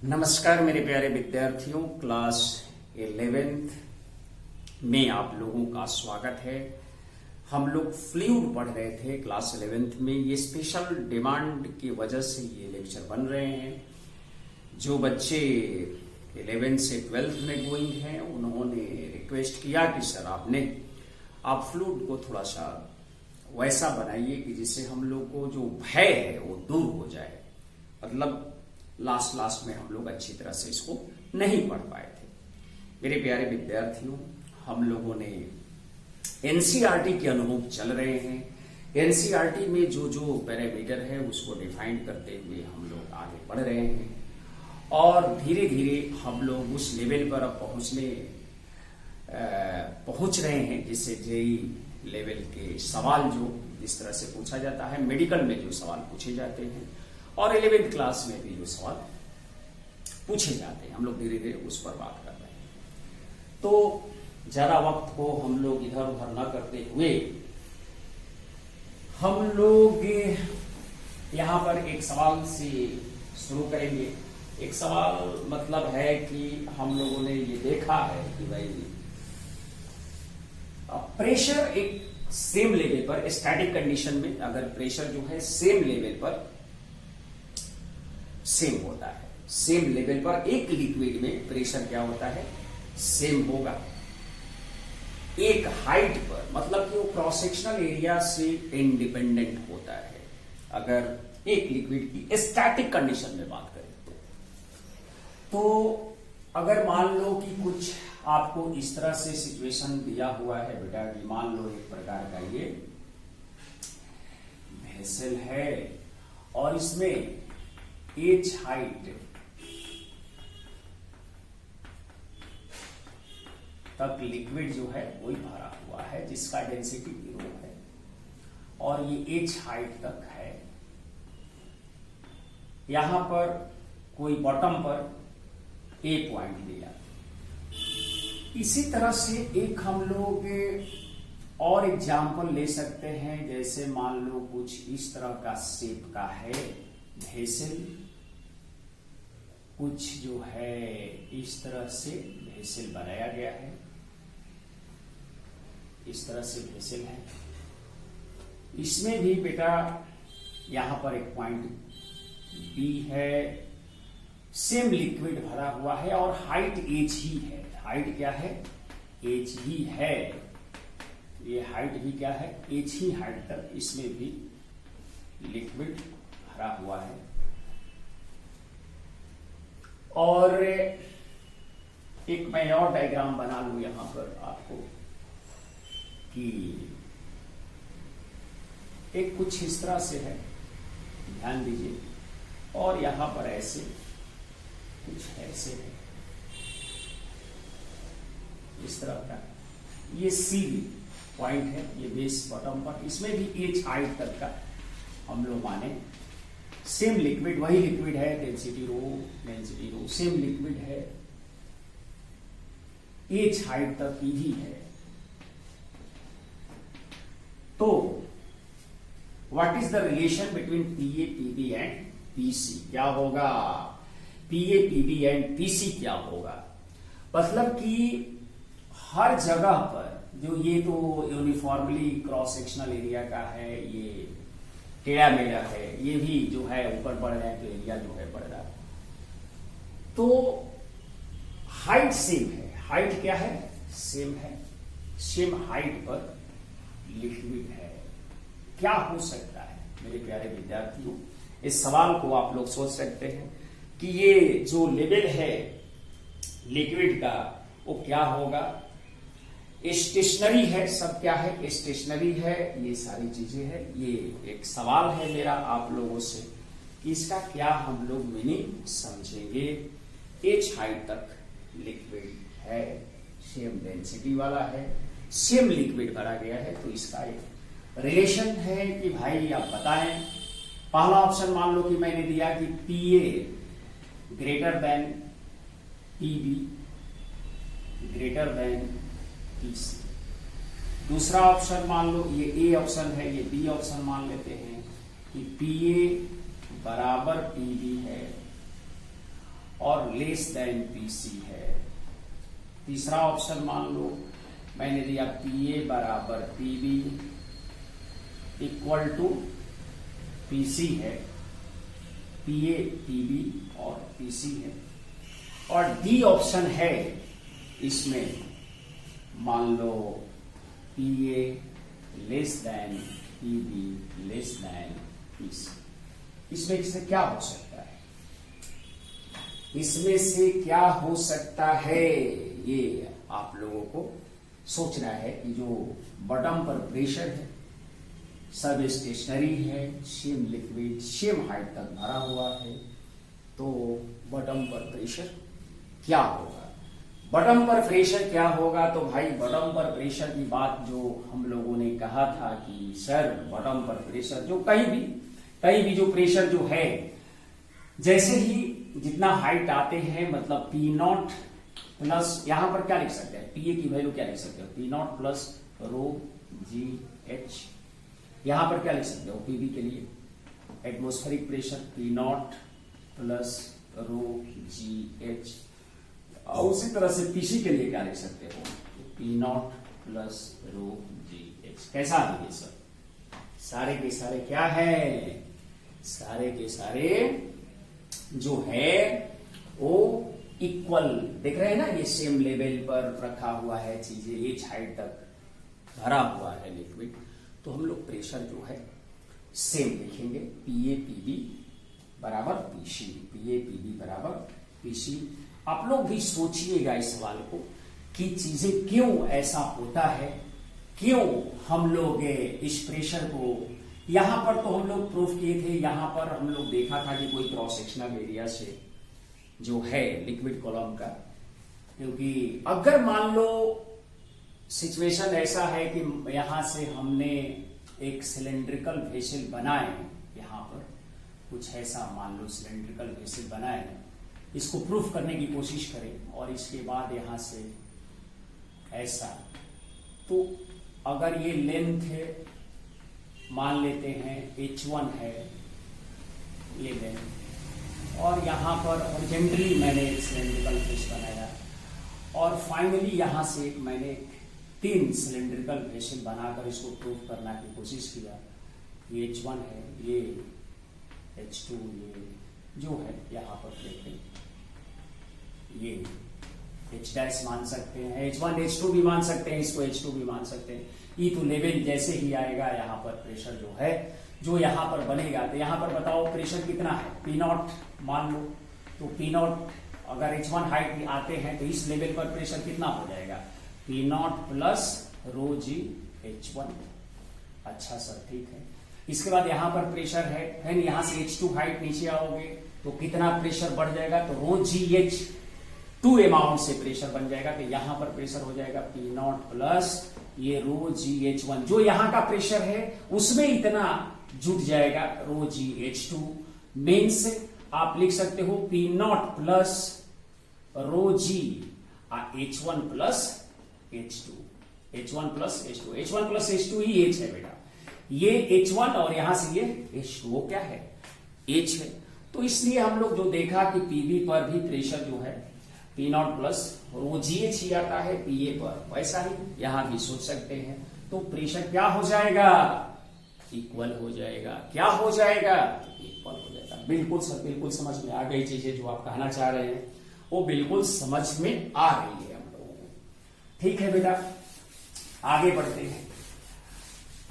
नमस्कार मेरे प्यारे विद्यार्थियों, क्लास 11th में आप लोगों का स्वागत है। हम लोग फ्लूइड पढ़ रहे थे क्लास 11th में। ये स्पेशल डिमांड की वजह से ये लेक्चर बन रहे हैं। जो बच्चे 11 से 12th में गोइंग हैं उन्होंने रिक्वेस्ट किया कि सर आप फ्लूइड को थोड़ा सा वैसा बनाइए कि जिससे हम लोग को जो भय है वो दूर हो जाए। मतलब लास्ट में हम लोग अच्छी तरह से इसको नहीं पढ़ पाए थे। मेरे प्यारे विद्यार्थियों, हम लोगों ने एनसीईआरटी के अनुरूप चल रहे हैं। एनसीईआरटी में जो पैरामीटर है उसको डिफाइन करते हुए हम लोग आगे बढ़ रहे हैं और धीरे धीरे हम लोग उस लेवल पर अब पहुंच रहे हैं जिससे जेई लेवल के सवाल जो जिस तरह से पूछा जाता है, मेडिकल में जो सवाल पूछे जाते हैं और 11th क्लास में भी जो सवाल पूछे जाते हैं, हम लोग धीरे धीरे उस पर बात कर रहे हैं। तो ज्यादा वक्त को हम लोग इधर उधर न करते हुए हम लोग यहां पर एक सवाल से शुरू करेंगे। एक सवाल मतलब है कि हम लोगों ने ये देखा है कि भाई प्रेशर एक सेम लेवल पर स्टैटिक कंडीशन में अगर प्रेशर जो है सेम लेवल पर सेम होता है, सेम लेवल पर एक लिक्विड में प्रेशर क्या होता है, सेम होगा। एक हाइट पर मतलब कि वो क्रॉस सेक्शनल एरिया से इंडिपेंडेंट होता है। अगर एक लिक्विड की स्टैटिक कंडीशन में बात करें तो अगर मान लो कि कुछ आपको इस तरह से सिचुएशन दिया हुआ है बेटा कि मान लो एक प्रकार का ये वेसल है और इसमें एच हाइट तक लिक्विड जो है वही भरा हुआ है जिसका डेंसिटी 0 है और ये एच हाइट तक है। यहां पर कोई बॉटम पर ए पॉइंट दिया। इसी तरह से एक हम लोग और एग्जाम्पल ले सकते हैं। जैसे मान लो कुछ इस तरह का शेप का है वेसल, कुछ जो है इस तरह से वेसल बनाया गया है, इस तरह से वेसल है। इसमें भी बेटा यहां पर एक पॉइंट बी है, सेम लिक्विड भरा हुआ है और हाइट एच ही है। हाइट क्या है, एच ही है। ये हाइट भी क्या है, एच ही हाइट तक इसमें भी लिक्विड भरा हुआ है। और एक मैं और डायग्राम बना लूं यहां पर आपको कि एक कुछ इस तरह से है, ध्यान दीजिए। और यहां पर ऐसे कुछ ऐसे है, इस तरह का ये सी पॉइंट है, ये बेस बॉटम पर। इसमें भी एच हाइट तक का हम लोग माने सेम लिक्विड, वही लिक्विड है, डेंसिटी रो सेम लिक्विड है, एच हाइट तक की भी है। तो what is the relation between PA PB and PC? क्या होगा, पीए पीबी एंड पीसी क्या होगा? मतलब कि हर जगह पर जो ये तो यूनिफॉर्मली क्रॉस सेक्शनल एरिया का है, ये टेढ़ा मेढ़ा है, ये भी जो है ऊपर बढ़ रहे हैं तो एरिया जो है बढ़ रहा है। तो हाइट सेम है, हाइट क्या है, सेम है, सेम हाइट पर लिक्विड है। क्या हो सकता है मेरे प्यारे विद्यार्थियों? इस सवाल को आप लोग सोच सकते हैं कि ये जो लेवल है लिक्विड का वो क्या होगा। स्टेशनरी है, सब क्या है, स्टेशनरी है, ये सारी चीजें है। ये एक सवाल है मेरा आप लोगों से कि इसका क्या हम लोग मीनिंग समझेंगे। एच हाइट तक लिक्विड है, सेम डेंसिटी वाला है, सेम लिक्विड भरा गया है, तो इसका एक रिलेशन है कि भाई आप बताएं। पहला ऑप्शन मान लो कि मैंने दिया कि PA greater than PB greater than PC. दूसरा ऑप्शन मान लो, ये ए ऑप्शन है, ये बी ऑप्शन मान लेते हैं कि पीए बराबर पीबी है और लेस देन पीसी है। तीसरा ऑप्शन मान लो मैंने दिया पीए बराबर पीबी इक्वल टू पीसी है, पीए पीबी और पीसी है। और डी ऑप्शन है इसमें मान लो PA less than PB less than PC. इसमें से क्या हो सकता है, इसमें से क्या हो सकता है, ये आप लोगों को सोचना है कि जो बॉटम पर प्रेशर है सब स्टेशनरी है, सेम लिक्विड सेम हाइट तक भरा हुआ है, तो बॉटम पर प्रेशर क्या होगा। बॉटम पर प्रेशर क्या होगा, तो भाई बॉटम पर प्रेशर की बात जो हम लोगों ने कहा था कि सर बॉटम पर प्रेशर जो कहीं भी जो प्रेशर जो है, जैसे ही जितना हाइट आते हैं मतलब पी नॉट प्लस, यहां पर क्या लिख सकते हैं, पीए की वैल्यू क्या लिख सकते हो, P naught plus rho G H. यहां पर क्या लिख सकते हो पीबी के लिए atmospheric pressure P naught plus rho G H. और उसी तरह से पीसी के लिए क्या लिख सकते हो, P naught plus rho G H. कैसा आएंगे सर, सारे के सारे क्या है, सारे के सारे जो है वो इक्वल दिख रहे हैं ना, ये सेम लेवल पर रखा हुआ है चीजें, एच हाइट तक भरा हुआ है लिक्विड, तो हम लोग प्रेशर जो है सेम लिखेंगे, पीए पीबी बराबर पीसी, पीए पीबी बराबर पीसी। आप लोग भी सोचिएगा इस सवाल को कि चीजें क्यों ऐसा होता है, क्यों हम लोग इस प्रेशर को, यहां पर तो हम लोग प्रूफ किए थे, यहां पर हम लोग देखा था कि कोई क्रॉस सेक्शनल एरिया से जो है लिक्विड कॉलम का, क्योंकि अगर मान लो सिचुएशन ऐसा है कि यहां से हमने एक सिलेंड्रिकल वेसल बनाए, यहां पर कुछ ऐसा मान लो सिलेंड्रिकल वेसल बनाए, इसको प्रूफ करने की कोशिश करें और इसके बाद यहां से ऐसा, तो अगर ये लेंथ है मान लेते हैं H1 है ये लेंथ, और यहां पर हॉरिजॉन्टली मैंने एक सिलेंड्रिकल फेस बनाया, और फाइनली यहां से मैंने 3 सिलेंड्रिकल वेसल बनाकर इसको प्रूफ करने की कोशिश किया। ये H1 है, ये H2, ये जो है यहां पर देखें ये H डैश मान सकते हैं, H1 H2 भी मान सकते हैं, इसको H2 भी मान सकते हैं। ई टू लेवल जैसे ही आएगा यहाँ पर प्रेशर जो है जो यहाँ पर बनेगा, तो यहाँ पर बताओ प्रेशर कितना है, पी नॉट मान लो, तो पी नॉट अगर H1 हाइट आते हैं तो इस लेवल पर प्रेशर कितना हो जाएगा, P naught plus rho g H1। अच्छा सर ठीक है, इसके बाद यहाँ पर प्रेशर है, फिर यहाँ से H2 हाइट नीचे आओगे तो कितना प्रेशर बढ़ जाएगा, तो रो जी H2 अमाउंट से प्रेशर बन जाएगा, तो यहाँ पर प्रेशर हो जाएगा पी नॉट प्लस ये रो जी H1, जो यहाँ का प्रेशर है उसमें इतना जुट जाएगा रो जी H2। मीन्स आप लिख सकते हो P naught plus rho g H1 plus H2, H1 plus H2, H1 plus H2 ही H है बेटा, ये H1 और यहां से ये H2 वो क्या है H है। तो इसलिए हम लोग जो देखा कि पीबी पर भी प्रेशर जो है P naught plus rho G H ही आता है पीए पर, वैसा ही यहां भी सोच सकते हैं, तो प्रेशर क्या हो जाएगा, इक्वल हो जाएगा, क्या हो जाएगा, इक्वल हो जाएगा। बिल्कुल सर, बिल्कुल समझ में आ गई चीजें जो आप कहना चाह रहे हैं, वो बिल्कुल समझ में आ रही है हम लोगों को। ठीक है बेटा, आगे बढ़ते हैं।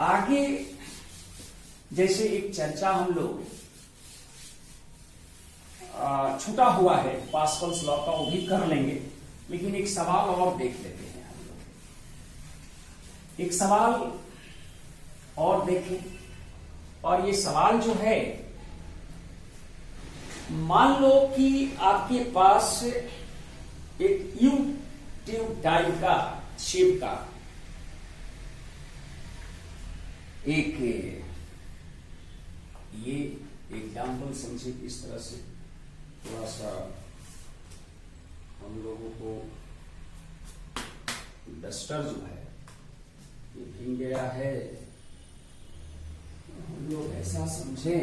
आगे जैसे एक चर्चा हम लोग छूटा हुआ है पास्कल्स लॉ का, वो भी कर लेंगे, लेकिन एक सवाल और देख लेते हैं हम लोग। एक सवाल और देखें, और ये सवाल जो है मान लो कि आपके पास एक यू ट्यूब टाइप का शेप का एक, ये एग्जाम्पल समझे इस तरह से, थोड़ा सा हम लोगों को डस्टर जो है ये भीग गया है, हम लोग ऐसा समझें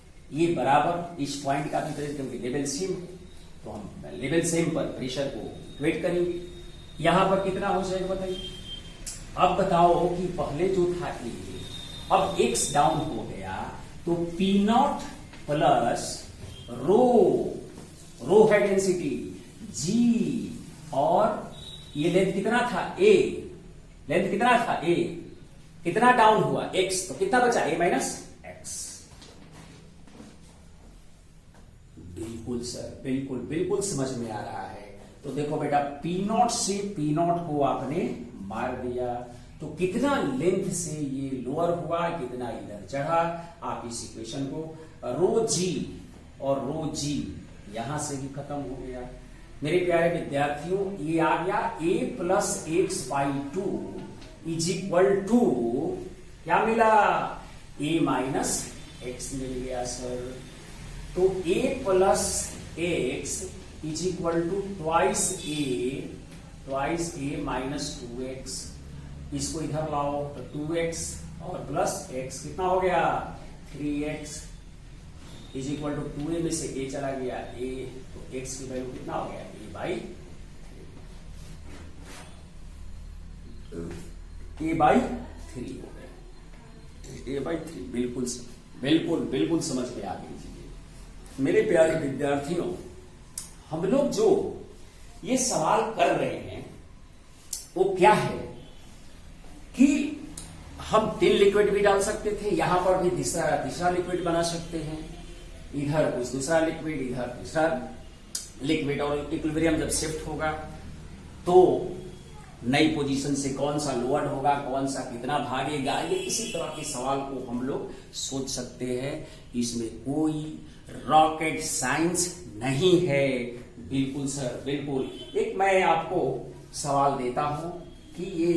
ये बराबर इस पॉइंट का भी प्रेशर, क्योंकि लेवल सेम है तो हम लेवल सेम पर प्रेशर को इक्वेट करेंगे। यहां पर कितना हो जाएगा बताइए। अब बताओ कि पहले जो था ए, अब एक्स डाउन हो गया तो पी नॉट प्लस रो, रो है डेंसिटी जी, और ये लेंथ कितना था ए, लेंथ कितना था ए, कितना डाउन हुआ एक्स, तो कितना बचा ए माइनस एक्स। बिल्कुल सर, बिल्कुल बिल्कुल समझ में आ रहा है। तो देखो बेटा पी नॉट से पी नॉट को आपने मार दिया, तो कितना लेंथ से ये लोअर हुआ, कितना इधर चढ़ा। आप इस इक्वेशन को रो जी और रो जी यहां से भी खत्म हो गया। मेरे प्यारे विद्यार्थियों, ये आ गया a plus X by two is equal to क्या मिला, a माइनस एक्स मिल गया सर। तो a plus X is equal to twice A minus 2x। इसको इधर लाओ तो 2x और प्लस x कितना हो गया 3x is equal to 2a में से a चला गया a, तो x की वैल्यू कितना हो गया a बाई 3 हो गया, a बाई 3। बिल्कुल बिल्कुल बिल्कुल समझ में आ गई चीजें। मेरे प्यारे विद्यार्थियों, हम लोग जो ये सवाल कर रहे हैं वो क्या है कि हम 3 लिक्विड भी डाल सकते थे, यहां पर भी तीसरा लिक्विड बना सकते हैं, इधर कुछ दूसरा लिक्विड, इधर तीसरा लिक्विड, और इक्विलिब्रियम जब शिफ्ट होगा तो नई पोजीशन से कौन सा लोअर होगा, कौन सा कितना भागेगा, ये इसी तरह के सवाल को हम लोग सोच सकते हैं। इसमें कोई रॉकेट साइंस नहीं है। बिल्कुल सर, बिल्कुल। एक मैं आपको सवाल देता हूं कि ये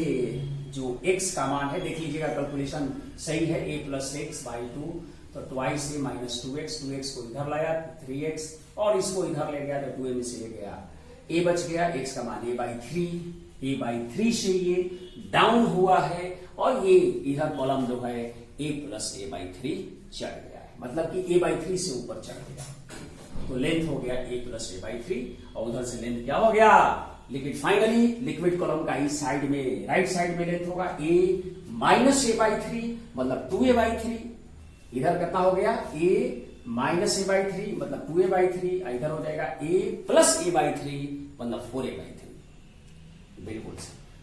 जो x का मान है, देख लीजिएगा कैलकुलेशन सही है, a प्लस एक्स बाई 2, तो twice A minus 2x, 2x को इधर लाया 3x, और इसको इधर ले गया तो 2a में से ले गया, a बच गया, x का मान a बाई 3 से ये डाउन हुआ है, और ये इधर कॉलम जो है a प्लस a बाई 3 चढ़ गया है, मतलब कि a बाई 3 से ऊपर चढ़ गया, तो लेंथ हो गया a प्लस a बाई 3, और उधर से लेंथ क्या हो गया लिक्विड। फाइनली लिक्विड कॉलम का इस साइड में, राइट साइड में लेंथ होगा a माइनस a बाई 3, मतलब 2a बाई 3, इधर कितना हो गया a माइनस a बाई 3 मतलब 2a बाई 3, इधर हो जाएगा a प्लस a बाई 3 मतलब 4a बाई 3। बिल्कुल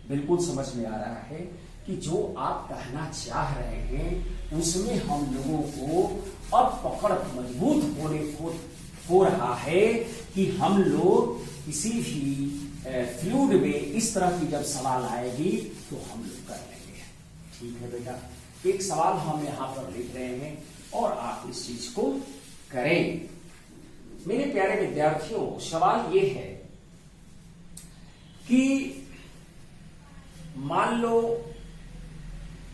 बिल्कुल समझ में आ रहा है कि जो आप कहना चाह रहे हैं उसमें हम लोगों को अब पकड़ मजबूत हो रहा है कि हम लोग किसी भी फ्लूइड में इस तरह की जब सवाल आएगी तो हम लोग कर लेंगे। ठीक है बेटा, एक सवाल हम यहां पर लिख रहे हैं और आप इस चीज को करें। मेरे प्यारे विद्यार्थियों, सवाल ये है कि मान लो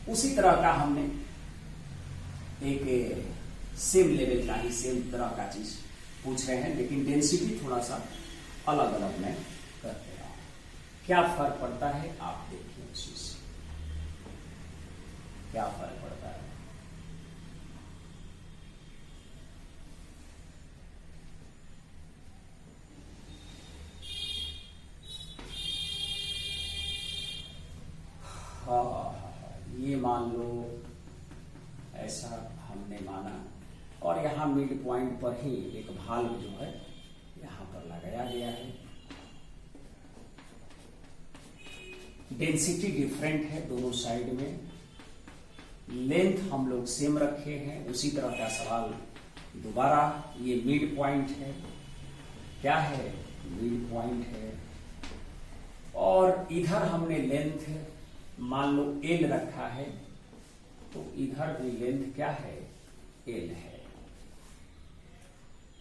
उसी तरह का हमने एक सेम लेवल का ही सेम तरह का चीज पूछ रहे हैं, लेकिन डेंसिटी थोड़ा सा अलग अलग में करते हैं। क्या फर्क पड़ता है आप देखिए, उस चीज से क्या फर्क पड़ता है। ये मान लो ऐसा हमने माना, और यहां मिड पॉइंट पर ही एक भाल्व जो है यहां पर लगाया गया है। डेंसिटी डिफरेंट है दोनों साइड में, लेंथ हम लोग सेम रखे हैं। उसी तरह का सवाल दोबारा, ये मिड पॉइंट है, क्या है मिड पॉइंट है, और इधर हमने लेंथ मान लो L रखा है, तो इधर भी लेंथ क्या है L है।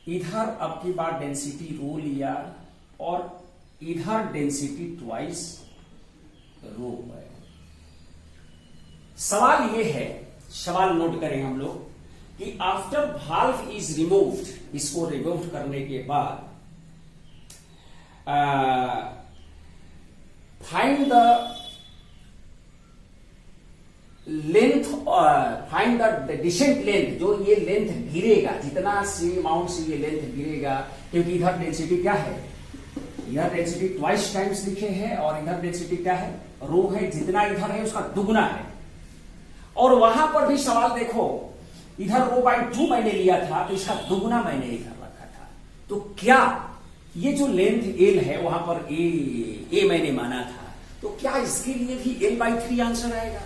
इधर अब की बार डेंसिटी रो लिया, और इधर डेंसिटी ट्वाइस रो है। सवाल ये है, सवाल नोट करें हम लोग कि आफ्टर वाल्व इज रिमूव्ड, इसको रिमूव करने के बाद find the length find the descent length, जो ये लेंथ गिरेगा, जितना सी अमाउंट से ये लेंथ गिरेगा, क्योंकि इधर डेंसिटी क्या है, इधर डेंसिटी ट्वाइस टाइम्स लिखे हैं और इधर डेंसिटी क्या है, रो है, जितना इधर है उसका दुगना है। और वहां पर भी सवाल देखो, इधर रो बाई 2 मैंने लिया था तो इसका दुगना मैंने इधर रखा था। तो क्या ये जो लेंथ एल है वहां पर ए मैंने माना था, तो क्या इसके लिए भी L/3 आंसर आएगा?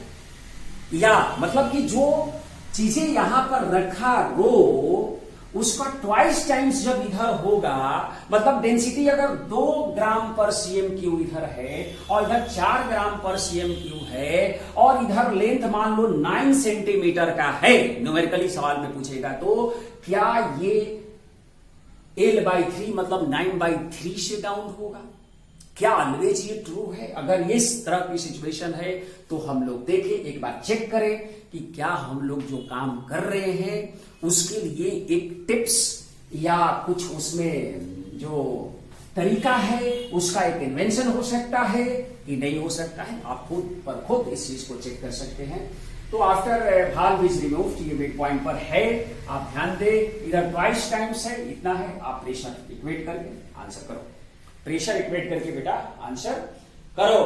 या मतलब कि जो चीजें यहां पर रखा रो, उसका ट्वाइस टाइम्स जब इधर होगा, मतलब डेंसिटी अगर 2 ग्राम पर cm³ इधर है और इधर 4 ग्राम पर cm³ है और इधर लेंथ मान लो 9 सेंटीमीटर का है, न्यूमेरिकली सवाल में पूछेगा, तो क्या ये L/3 मतलब 9/3 से डाउन होगा? क्या ऑलवेज ये ट्रू है? अगर इस तरह की सिचुएशन है तो हम लोग देखें, एक बार चेक करें कि क्या हम लोग जो काम कर रहे हैं उसके लिए एक टिप्स या कुछ उसमें जो तरीका है उसका एक इन्वेंशन हो सकता है कि नहीं हो सकता है। आप खुद पर खुद इस चीज को चेक कर सकते हैं। तो आफ्टर valve इज रिमूव्ड, ये मिड पॉइंट पर है, आप ध्यान दें, इधर ट्वाइस टाइम्स है, इतना है। आप प्रेशर इक्वेट करके आंसर करो, प्रेशर इक्वेट करके बेटा आंसर करो।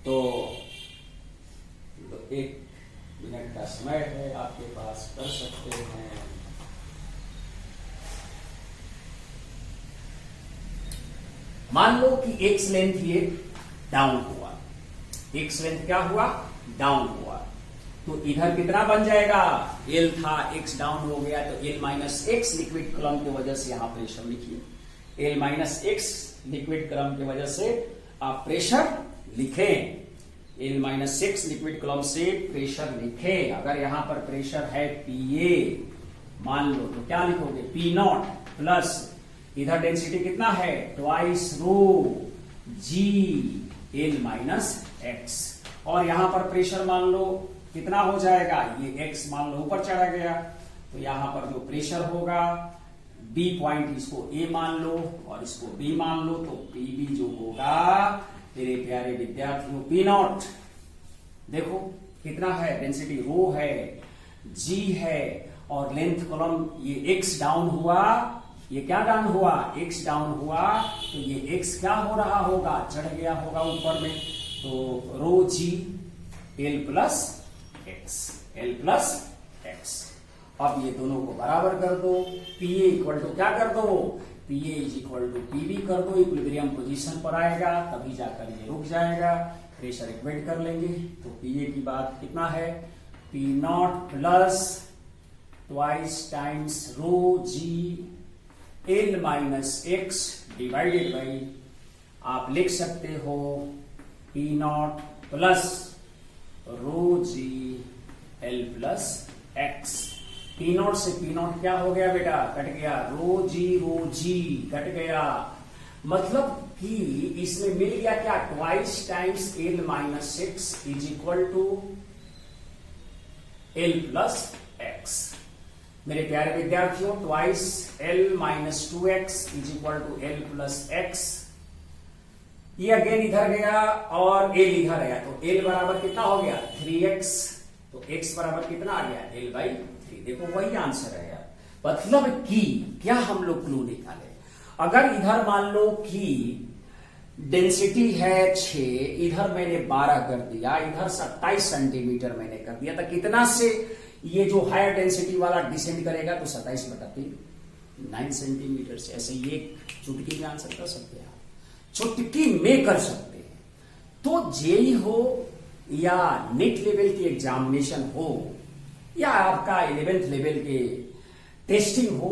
तो 1 मिनट का समय है आपके पास, कर सकते हैं। मान लो कि एक्स लेंथ ये डाउन हुआ, एक्स लेंथ क्या हुआ, डाउन हुआ, तो इधर कितना बन जाएगा, एल था, एक्स डाउन हो गया तो L minus x liquid column की वजह से यहां प्रेशर लिखिए, L minus x liquid column की वजह से आप प्रेशर लिखें, L minus x liquid column से प्रेशर लिखें। अगर यहां पर प्रेशर है पीए मान लो तो क्या लिखोगे, पी नॉट प्लस इधर डेंसिटी कितना है, ट्वाइस रो जी एल माइनस एक्स, और यहां पर प्रेशर मान लो कितना हो जाएगा, ये x मान लो ऊपर चढ़ा गया, तो यहां पर जो प्रेशर होगा B पॉइंट, इसको A मान लो और इसको B मान लो, तो PB जो होगा मेरे प्यारे विद्यार्थियों P नॉट, देखो कितना है, डेंसिटी रो है, G है, और लेंथ कॉलम ये x डाउन हुआ, ये क्या डाउन हुआ, x डाउन हुआ, तो ये x क्या हो रहा होगा, चढ़ गया होगा ऊपर में, तो रो G L प्लस एक्स। अब ये दोनों को बराबर कर दो, PA इक्वल टू क्या कर दो, PA is equal to PB कर दो, इक्विलिब्रियम पोजीशन पर आएगा, तभी जाकर ये रुक जाएगा। प्रेशर इक्वेट कर लेंगे तो PA की बात कितना है, P naught plus twice times rho g L minus X divided by, आप लिख सकते हो P naught plus rho g L plus X. P naught से पी नॉट क्या हो गया बेटा, कट गया, रो जी कट गया, मतलब कि इसमें मिल गया क्या, twice times L minus X is equal to L plus X. मेरे प्यारे विद्यार्थियों, twice L minus 2x is equal to L plus X, ये अगेन इधर गया और एल इधर आया, तो एल बराबर कितना हो गया, 3x, तो x बराबर कितना आ गया, L/3। देखो वही आंसर है यार, मतलब कि क्या हम लोग क्लू निकाले, अगर इधर मान लो कि डेंसिटी है 6, इधर मैंने 12 कर दिया, इधर 27 सेंटीमीटर मैंने कर दिया, तो कितना से ये जो हायर डेंसिटी वाला डिसेंड करेगा, तो 27/9 सेंटीमीटर से। ऐसे ये चुटकी में आंसर कर सकते हैं, चुटकी में कर सकते हैं। तो जेई हो या नेट लेवल की एग्जामिनेशन हो या आपका 11th लेवल के टेस्टिंग हो,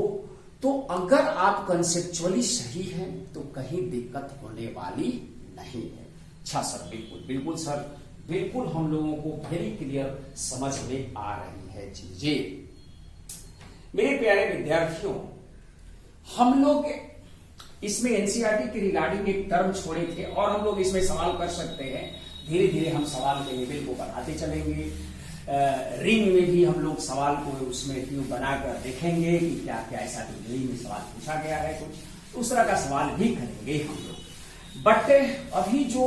तो अगर आप कंसेप्चुअली सही हैं तो कहीं दिक्कत होने वाली नहीं है। अच्छा सर, बिल्कुल सर, बिल्कुल हम लोगों को वेरी क्लियर समझ में आ रही है चीजें। मेरे प्यारे विद्यार्थियों, हम लोग इसमें एनसीईआरटी के रिगार्डिंग एक टर्म छोड़े थे और हम लोग इसमें सवाल कर सकते हैं। धीरे धीरे हम सवाल के लेवल को बढ़ाते चलेंगे। रिंग में भी हम लोग सवाल को उसमें ट्यूब बनाकर देखेंगे कि क्या क्या ऐसा रिंग में सवाल पूछा गया है, कुछ उस तरह का सवाल भी करेंगे हम लोग। बट अभी जो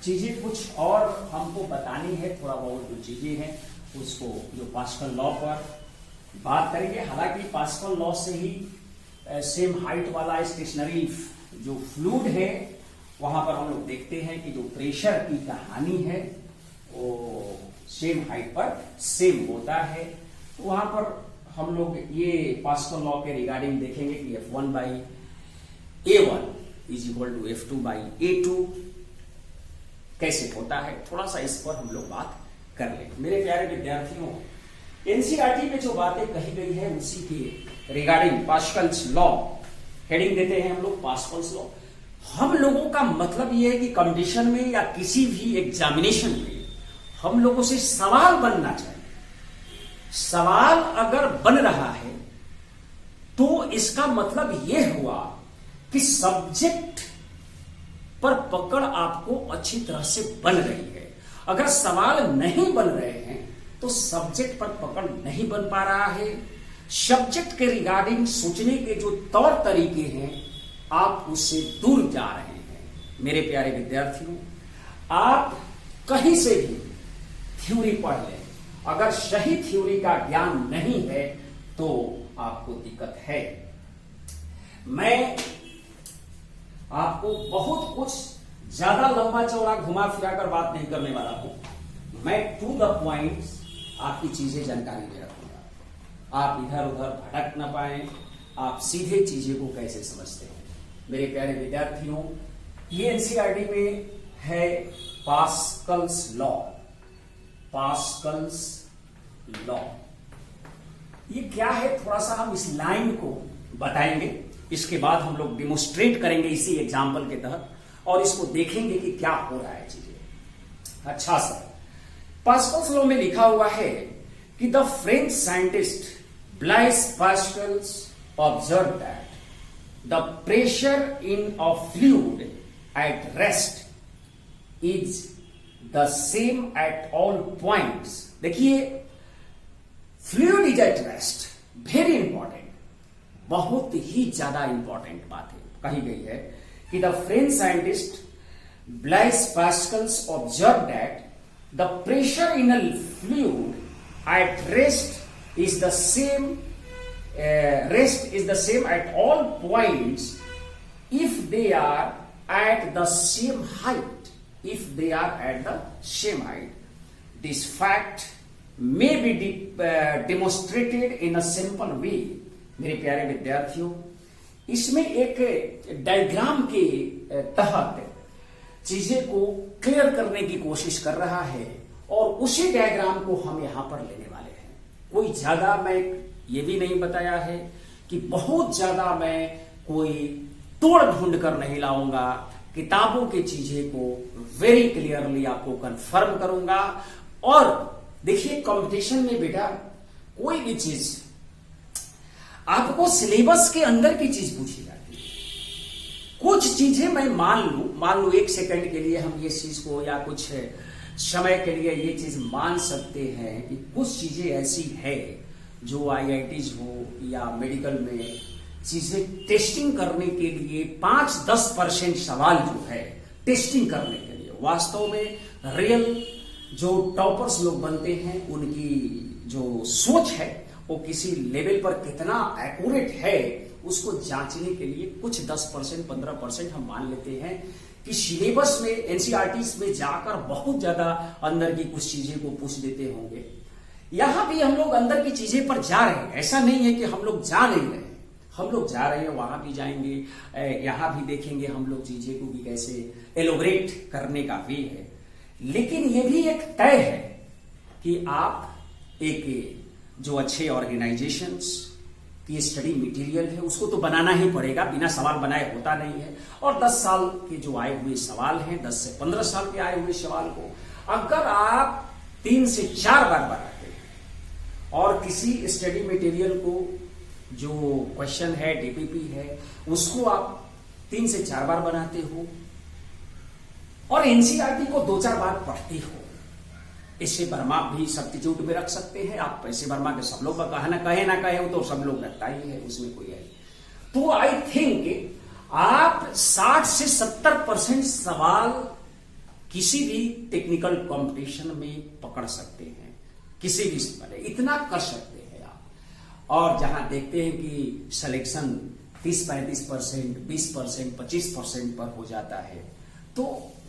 चीजें कुछ और हमको बतानी है, थोड़ा बहुत जो चीजें हैं उसको जो पास्कल लॉ पर बात करेंगे। हालांकि पास्कल लॉ से ही सेम हाइट वाला स्टेशनरी जो फ्लूइड है वहां पर हम लोग देखते हैं कि जो प्रेशर की कहानी है वो सेम हाइट पर सेम होता है। तो वहां पर हम लोग ये पास्कल लॉ के रिगार्डिंग देखेंगे कि F1 by A1 is equal to F2 by A2 कैसे होता है, थोड़ा सा इस पर हम लोग बात कर लेंगे। मेरे प्यारे विद्यार्थियों, एनसीईआरटी में जो बातें कही गई है उसी के रिगार्डिंग पास्कल्स लॉ हेडिंग देते हैं हम लोग पास्कल्स लॉ। हम लोगों का मतलब यह है कि कंपटीशन में या किसी भी एग्जामिनेशन में हम लोगों से सवाल बनना चाहिए। सवाल अगर बन रहा है तो इसका मतलब यह हुआ कि सब्जेक्ट पर पकड़ आपको अच्छी तरह से बन रही है। अगर सवाल नहीं बन रहे हैं तो सब्जेक्ट पर पकड़ नहीं बन पा रहा है। सब्जेक्ट के रिगार्डिंग सोचने के जो तौर तरीके हैं आप उससे दूर जा रहे हैं। मेरे प्यारे विद्यार्थियों, आप कहीं से भी थ्योरी पढ़ लें, अगर सही थ्योरी का ज्ञान नहीं है तो आपको दिक्कत है। मैं आपको बहुत कुछ ज्यादा लंबा चौड़ा घुमा फिरा कर बात नहीं करने वाला हूं। मैं टू द पॉइंट आपकी चीजें जानकारी दे रखूंगा। आप इधर उधर भटक ना पाए, आप सीधे चीजें को कैसे समझते हैं। मेरे प्यारे विद्यार्थियों, ये एनसीईआरटी में है पास्कल्स लॉ। पास्कल्स लॉ ये क्या है, थोड़ा सा हम इस लाइन को बताएंगे, इसके बाद हम लोग डिमोस्ट्रेट करेंगे इसी एग्जाम्पल के तहत और इसको देखेंगे कि क्या हो रहा है चीजें। अच्छा सर, पास्कल्स लॉ में लिखा हुआ है कि the French scientist Blaise Pascal's observe that the pressure in a fluid at rest is the same at all points. देखिए, fluid is at rest, very important, बहुत ही ज्यादा इंपॉर्टेंट बात है। कही गई है कि the French scientist Blaise Pascal's observe that the pressure in a fluid at rest is the same at all points if they are at the same height. If they are at the same height, this fact may be demonstrated in a simple way. मेरे प्यारे विद्यार्थियों, इसमें एक diagram के तहत चीजें को clear करने की कोशिश कर रहा है और उसी डायग्राम को हम यहां पर लेने वाले हैं। कोई ज्यादा मैं ये भी नहीं बताया है कि बहुत ज्यादा मैं कोई तोड़ ढूंढ कर नहीं लाऊंगा। किताबों की चीजें को वेरी क्लियरली आपको कंफर्म करूंगा। और देखिए, कंपटीशन में बेटा कोई भी चीज आपको सिलेबस के अंदर की चीज पूछी जाती है। कुछ चीजें मैं मान लू एक सेकंड के लिए हम ये चीज को या कुछ समय के लिए ये चीज मान सकते हैं कि कुछ चीजें ऐसी है जो IITs हो या मेडिकल में चीजें टेस्टिंग करने के लिए 5-10% सवाल जो है टेस्टिंग करने के लिए, वास्तव में रियल जो टॉपर्स लोग बनते हैं उनकी जो सोच है वो किसी लेवल पर कितना एक्यूरेट है उसको जांचने के लिए कुछ 10% 15% हम मान लेते हैं कि सिलेबस में एनसीईआरटी में जाकर बहुत ज्यादा अंदर की कुछ चीजें को पूछ देते होंगे। यहां भी हम लोग अंदर की चीजें पर जा रहे हैं, ऐसा नहीं है कि हम लोग जा नहीं रहे, हम लोग जा रहे हैं, वहां भी जाएंगे, यहां भी देखेंगे हम लोग चीजें को भी कैसे एलोबरेट करने का वे है। लेकिन यह भी एक तय है कि आप एक जो अच्छे ऑर्गेनाइजेशंस की स्टडी मटेरियल है उसको तो बनाना ही पड़ेगा, बिना सवाल बनाए होता नहीं है। और 10 साल के जो आए हुए सवाल हैं, 10 से 15 साल के आए हुए सवाल को अगर आप 3 से 4 बार बनाते हैं और किसी स्टडी मटेरियल को जो क्वेश्चन है, डीपीपी है, उसको आप 3 से 4 बार बनाते हो और एनसीईआरटी को 2-4 बार पढ़ते हो, इससे वर्मा भी सब्स्टिट्यूट में रख सकते हैं आप। ऐसे वर्मा के सब लोग कहे ना कहे तो सब लोग रखता ही है, उसमें कोई है। तो आई थिंक आप 60 से 70% सवाल किसी भी टेक्निकल कंपटीशन में पकड़ सकते हैं, किसी भी समय इतना कर सकते हैं आप। और जहां देखते हैं कि सिलेक्शन 30-35%, 20%, 25% पर हो जाता है, तो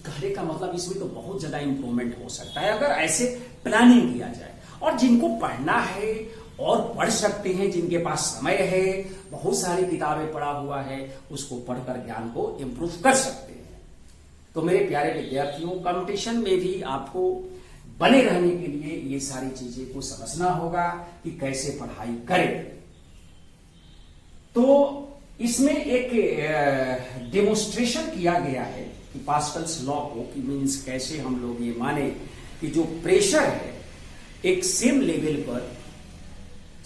कहने का मतलब इसमें तो बहुत ज्यादा इंप्रूवमेंट हो सकता है अगर ऐसे प्लानिंग किया जाए। और जिनको पढ़ना है और पढ़ सकते हैं, जिनके पास समय है, बहुत सारी किताबें पढ़ा हुआ है, उसको पढ़कर ज्ञान को इंप्रूव कर सकते हैं। तो मेरे प्यारे विद्यार्थियों, कंपटीशन में भी आपको बने रहने के लिए ये सारी चीजें को समझना होगा कि कैसे पढ़ाई करें। तो इसमें एक डेमोन्स्ट्रेशन किया गया है कि पास्कल्स लॉ को, कि मीन्स कैसे हम लोग ये माने कि जो प्रेशर है एक सेम लेवल पर,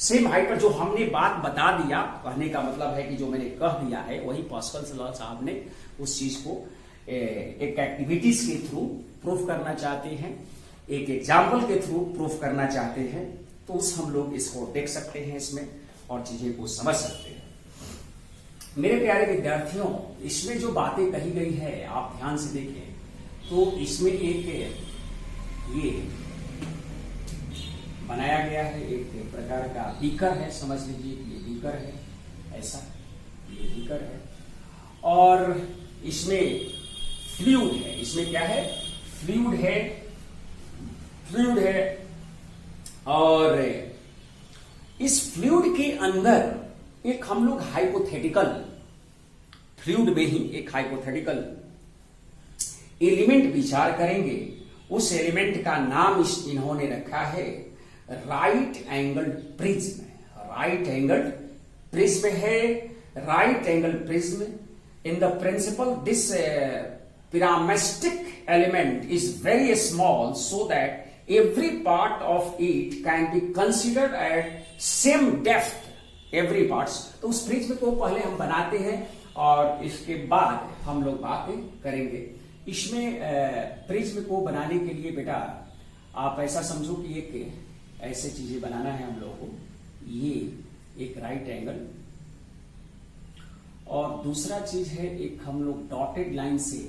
सेम हाइट पर, जो हमने बात बता दिया, कहने का मतलब है कि जो मैंने कह दिया है वही पास्कल्स लॉ साहब ने उस चीज को एक एक्टिविटीज के थ्रू प्रूफ करना चाहते हैं, एक एग्जाम्पल के थ्रू प्रूफ करना चाहते हैं। तो उस हम लोग इसको देख सकते हैं इसमें और चीजें को समझ सकते हैं। मेरे प्यारे विद्यार्थियों, इसमें जो बातें कही गई है आप ध्यान से देखें तो इसमें एक ये बनाया गया है, एक प्रकार का बीकर है, समझ लीजिए ये बीकर है, ऐसा ये बीकर है, और इसमें फ्लूइड है। इसमें क्या है? फ्लूइड है, फ्लूइड है। और इस फ्लूइड के अंदर एक हम लोग हाइपोथेटिकल, फ्लूइड में ही एक हाइपोथेटिकल एलिमेंट विचार करेंगे। उस एलिमेंट का नाम इन्होंने रखा है right angled prism. Right angled prism है, right angle prism. In the principal this pyramidal element is very small so that every part of it can be considered at same depth, every parts। तो उस prism को पहले हम बनाते हैं और इसके बाद हम लोग बातें करेंगे। इसमें प्रिज्म को बनाने के लिए बेटा आप ऐसा समझो कि एक ऐसे चीजें बनाना है हम लोगों को, ये एक राइट एंगल, और दूसरा चीज है एक हम लोग डॉटेड लाइन से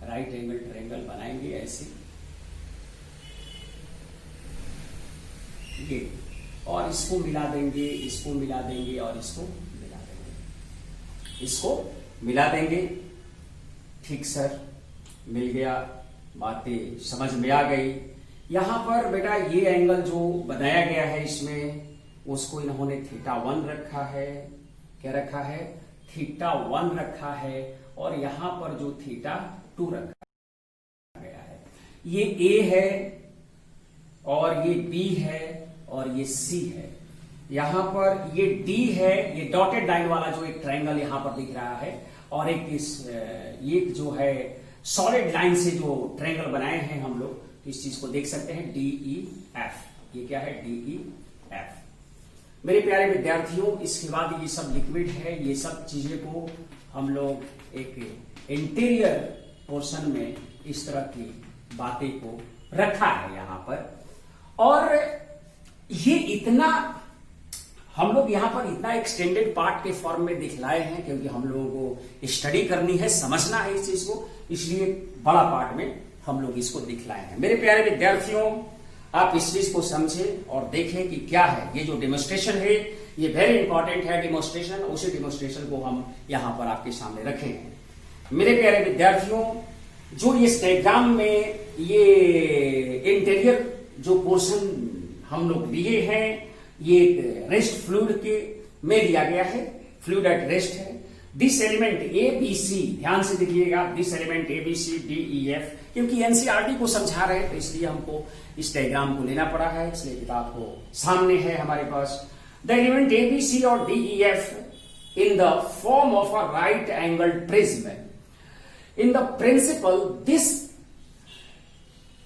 राइट एंगल ट्रायंगल बनाएंगे ऐसे, ये, और इसको मिला देंगे, इसको मिला देंगे और इसको मिला देंगे, इसको मिला देंगे। ठीक सर, मिल गया, बातें समझ में आ गई। यहां पर बेटा ये एंगल जो बनाया गया है इसमें, उसको इन्होंने θ1 रखा है। क्या रखा है? θ1 रखा है, और यहां पर जो θ2 रखा गया है। ये A है और ये B है और ये C है। यहां पर ये D है, ये डॉटेड लाइन वाला जो एक ट्रायंगल यहां पर दिख रहा है, और एक ये जो है सॉलिड लाइन से जो ट्रायंगल बनाए हैं हम लोग, तो इस चीज को देख सकते हैं DEF। ये क्या है? DEF। मेरे प्यारे विद्यार्थियों, इसके बाद ये सब लिक्विड है। ये सब चीजें को हम लोग एक इंटीरियर पोर्शन में इस तरह की बातें को रखा है यहां पर, और ये इतना हम लोग यहां पर इतना एक्सटेंडेड पार्ट के फॉर्म में दिखलाए हैं क्योंकि हम लोगों को स्टडी करनी है, समझना है इस चीज को, इसलिए बड़ा पार्ट में हम लोग इसको दिखलाए हैं। मेरे प्यारे विद्यार्थियों, आप इस चीज को समझें और देखें कि क्या है ये जो डेमोन्स्ट्रेशन है, ये वेरी इंपॉर्टेंट है डेमोन्स्ट्रेशन। उसी डेमोन्स्ट्रेशन को हम यहां पर आपके सामने रखे हैं। मेरे प्यारे विद्यार्थियों, जो इस डायग्राम में ये इंटीरियर जो पोर्शन हम लोग लिए हैं, ये रेस्ट फ्लूइड के में लिया गया है, फ्लूइड एट रेस्ट है। दिस एलिमेंट ABC, ध्यान से देखिएगा, दिस एलिमेंट ABC DEF, क्योंकि एनसीईआरटी को समझा रहे हैं तो इसलिए हमको इस डायग्राम को लेना पड़ा है, इसलिए किताब को सामने है हमारे पास। द एलिमेंट ABC और DEF in the form of a right angled prism. In the principle, this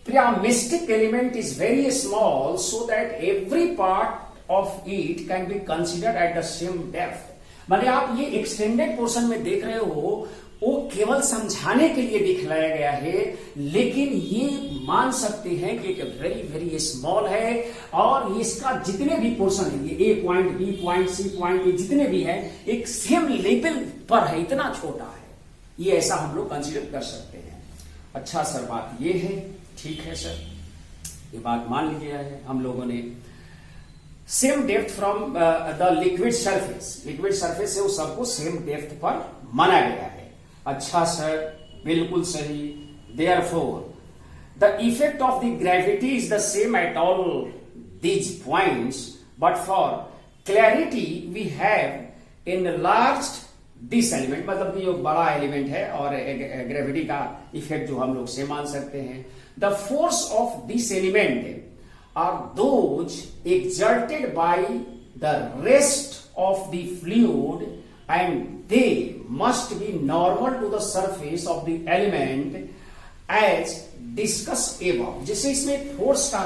pyramidal element is very small so that every part of it can be considered at the same depth. माने आप ये extended portion में देख रहे हो, वो केवल समझाने के लिए दिखलाया गया है, लेकिन ये मान सकते हैं कि एक वेरी वेरी स्मॉल है, और इसका जितने भी पोर्शन है, ये A point, B point, C point, ये जितने भी है एक सेम लेवल पर है, इतना छोटा है। ये ऐसा हम लोग कंसीडर कर सकते हैं। अच्छा सर, बात ये है, ठीक है सर, ये बात मान लिया है हम लोगों ने। Same depth from the liquid surface, liquid surface से वो सबको सेम डेप्थ पर माना गया है। अच्छा सर, बिल्कुल सही। Therefore the effect of the gravity is the same at all these points, but for clarity we have enlarged this element, मतलब कि जो बड़ा एलिमेंट है और ग्रेविटी का इफेक्ट जो हम लोग से मान सकते हैं। The force of this element are those exerted by the rest of the fluid and they must be normal to the surface of the element as discussed above। जैसे इसमें फोर्स का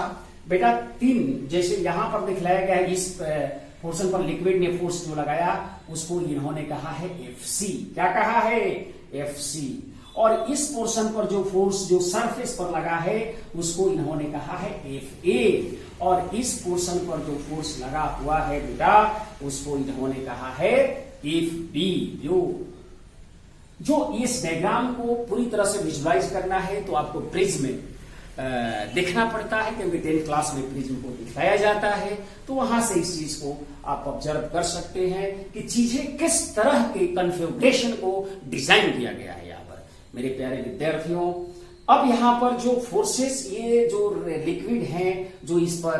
बेटा 3, जैसे यहां पर दिखलाया गया है, इस पोर्शन पर लिक्विड ने फोर्स जो लगाया उसको इन्होंने कहा है Fc। क्या कहा है? Fc। और इस पोर्शन पर जो फोर्स जो सरफेस पर लगा है उसको इन्होंने कहा है Fa। और इस पोर्शन पर जो फोर्स लगा हुआ है बेटा उसको इन्होंने कहा है Fb। जो इस डायग्राम को पूरी तरह से विजुअलाइज करना है तो आपको प्रिज्म में देखना पड़ता है, क्योंकि 10th क्लास में प्रिज्म को दिखाया जाता है, तो वहां से इस चीज को आप ऑब्जर्व कर सकते हैं कि चीजें किस तरह के कन्फिगरेशन को डिजाइन किया गया है। यहाँ पर मेरे प्यारे विद्यार्थियों, अब यहाँ पर जो फोर्सेस, ये जो लिक्विड हैं जो इस पर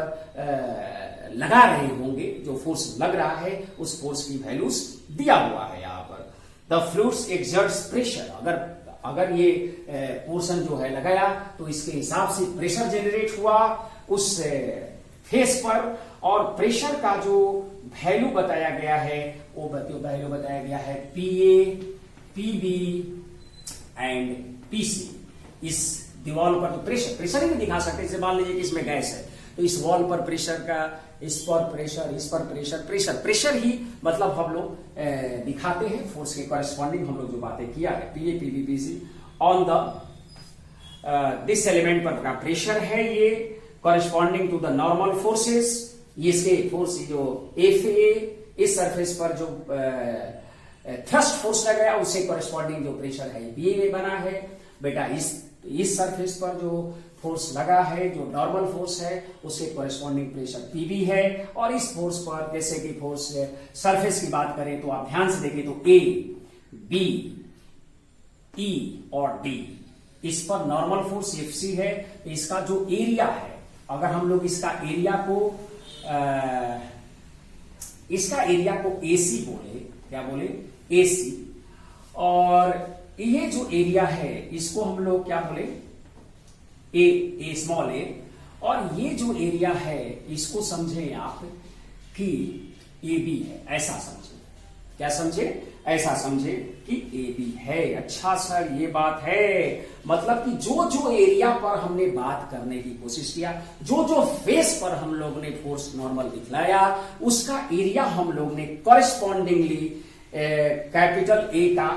लगा रहे होंगे, जो फोर्स लग रहा है उस फोर्स की वैल्यूज दिया हुआ है यहाँ पर। द फ्लूइड्स एक्सर्ट्स प्रेशर, अगर ये पोर्शन जो है लगाया तो इसके हिसाब से प्रेशर जनरेट हुआ उस फेस पर, और प्रेशर का जो वैल्यू बताया गया है वो वैल्यू बताया गया है PA, PB एंड PC। इस दीवार पर तो प्रेशर ही नहीं दिखा सकते। जैसे मान लीजिए कि इसमें गैस है तो इस वॉल पर प्रेशर का, इस पर प्रेशर, इस पर प्रेशर ही मतलब हम लोग दिखाते हैं। फोर्स के कॉरेस्पॉन्डिंग हम लोग जो बातें किया है PA, PB, PC on the this element पर का प्रेशर है, ये corresponding to the normal forces. ये इसके फोर्स जो FA, इस सरफेस पर जो थ्रस्ट फोर्स लगाया उससे कॉरेस्पॉन्डिंग जो प्रेशर है BA बना है बेटा। इस सरफेस पर जो फोर्स लगा है, जो नॉर्मल फोर्स है, उसके कॉरेस्पॉन्डिंग प्रेशर PB है। और इस फोर्स पर जैसे कि फोर्स सरफेस की बात करें तो आप ध्यान से देखें तो A, B, E और D, इस पर नॉर्मल फोर्स Fc है। इसका जो एरिया है, अगर हम लोग इसका एरिया को AC बोले, क्या बोले? AC। और ये जो एरिया है इसको हम लोग क्या बोले? ए स्मॉल ए। और ये जो एरिया है इसको समझे आप कि AB है, ऐसा समझे। क्या समझे? ऐसा समझे कि AB है। अच्छा सर, ये बात है, मतलब कि जो एरिया पर हमने बात करने की कोशिश किया, जो फेस पर हम लोग ने फोर्स नॉर्मल दिखलाया, उसका एरिया हम लोग ने कॉरेस्पॉन्डिंगली कैपिटल A का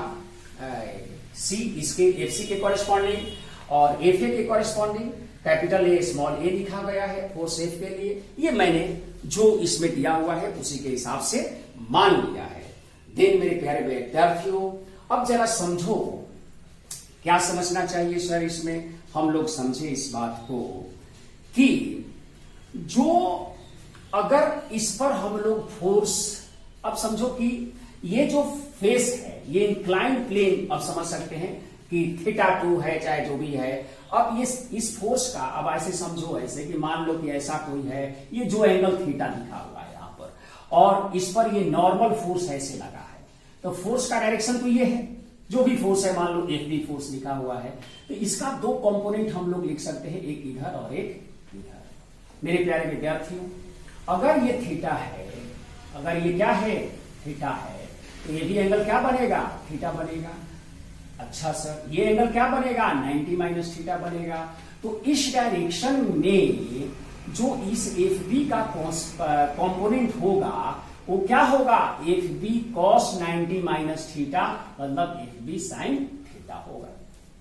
C, इसके FC के कॉरेस्पॉन्डिंग और FA के corresponding capital A small a लिखा गया है फोर्स F के लिए। ये मैंने जो इसमें दिया हुआ है उसी के हिसाब से मान लिया है। देन मेरे प्यारे विद्यार्थियों, अब जरा समझो, क्या समझना चाहिए सर इसमें? हम लोग समझे इस बात को कि जो अगर इस पर हम लोग फोर्स, अब समझो कि ये जो फेस है ये इंक्लाइन प्लेन, अब समझ सकते हैं कि θ2 है चाहे जो भी है। अब ये इस फोर्स का, अब ऐसे समझो ऐसे कि मान लो कि ऐसा कोई है, ये जो एंगल थीटा लिखा हुआ है यहां पर, और इस पर ये नॉर्मल फोर्स ऐसे लगा है, तो फोर्स का डायरेक्शन तो ये है, जो भी फोर्स है, मान लो FB फोर्स लिखा हुआ है, तो इसका 2 कंपोनेंट हम लोग लिख सकते हैं, एक इधर और एक इधर। मेरे प्यारे विद्यार्थियों, अगर ये थीटा है, अगर ये क्या है? थीटा है, तो ये भी एंगल क्या बनेगा? थीटा बनेगा। अच्छा सर, ये एंगल क्या बनेगा? 90 माइनस थीटा बनेगा। तो इस डायरेक्शन में जो इस FB का कंपोनेंट होगा वो क्या होगा? FB cos 90 माइनस थीटा, मतलब FB sin थीटा होगा।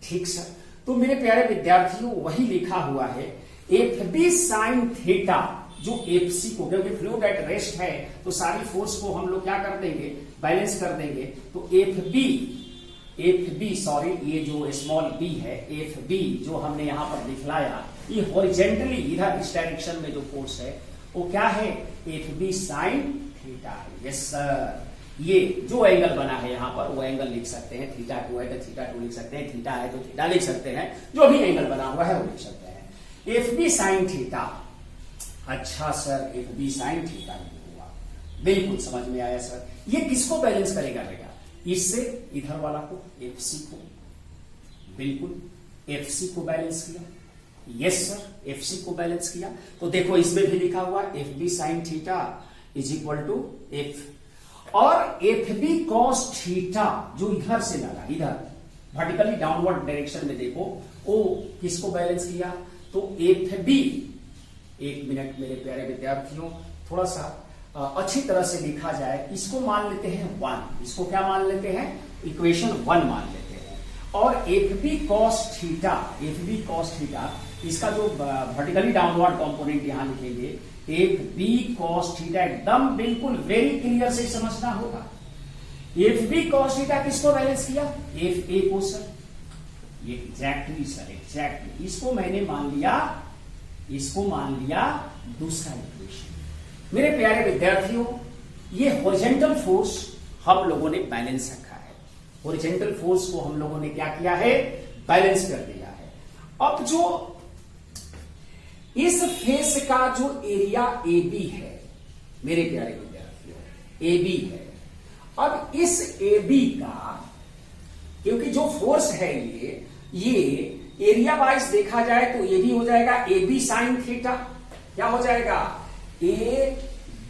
ठीक सर, तो मेरे प्यारे विद्यार्थियों वही लिखा हुआ है FB sin थीटा, जो FC को, क्योंकि फ्लूइड एट रेस्ट है तो सारी फोर्स को हम लोग क्या कर देंगे? बैलेंस कर देंगे। तो FB एफ बी, सॉरी ये जो स्मॉल बी है, एफ बी जो हमने यहां पर दिखलाया, ये हॉरिजेंटली इधर इस डायरेक्शन में जो फोर्स है वो क्या है, एफ बी साइन थीटा है। यस सर, ये जो एंगल बना है यहां पर वो एंगल लिख सकते हैं, थीटा 2 है तो थीटा 2 लिख सकते हैं, थीटा है तो थीटा लिख सकते हैं, जो भी एंगल बना हुआ है वो लिख सकते हैं। एफ बी साइन थीटा, अच्छा sir F B sine theta हुआ, बिल्कुल समझ में आया सर। ये किसको बैलेंस करेगा बेटा, इससे इधर वाला को, एफ सी को, बिल्कुल एफ सी को बैलेंस किया। यस सर, एफ सी को बैलेंस किया। तो देखो इसमें भी लिखा हुआ F B sine theta is equal to F, और एफ बी कॉस थीटा जो इधर से लगा, इधर वर्टिकली डाउनवर्ड डायरेक्शन में देखो, वो किसको बैलेंस किया, तो एफ बी, एक मिनट मेरे प्यारे विद्यार्थियों, थोड़ा सा अच्छी तरह से लिखा जाए, इसको मान लेते हैं 1, इसको क्या मान लेते हैं, इक्वेशन 1 मान लेते हैं, और F B cos theta, F B cos theta, इसका जो वर्टिकली डाउनवर्ड कंपोनेंट यहां लिखेंगे, एफ बी कॉस थीटा, एकदम बिल्कुल वेरी क्लियर से समझना होगा। एफ बी कॉस थीटा किसको बैलेंस किया, एफ ए को सर, एग्जैक्टली सर, एग्जैक्टली, इसको मैंने मान लिया, इसको मान लिया दूसरा इक्वेशन। मेरे प्यारे विद्यार्थियों, ये हॉरिजॉन्टल फोर्स हम लोगों ने बैलेंस रखा है, हॉरिजॉन्टल फोर्स को हम लोगों ने क्या किया है, बैलेंस कर दिया है। अब जो इस फेस का जो एरिया ए बी है, मेरे प्यारे विद्यार्थियों, ए बी है, अब इस ए बी का, क्योंकि जो फोर्स है ये एरिया वाइज देखा जाए तो ये भी हो जाएगा ए बी साइन थीटा, क्या हो जाएगा, ए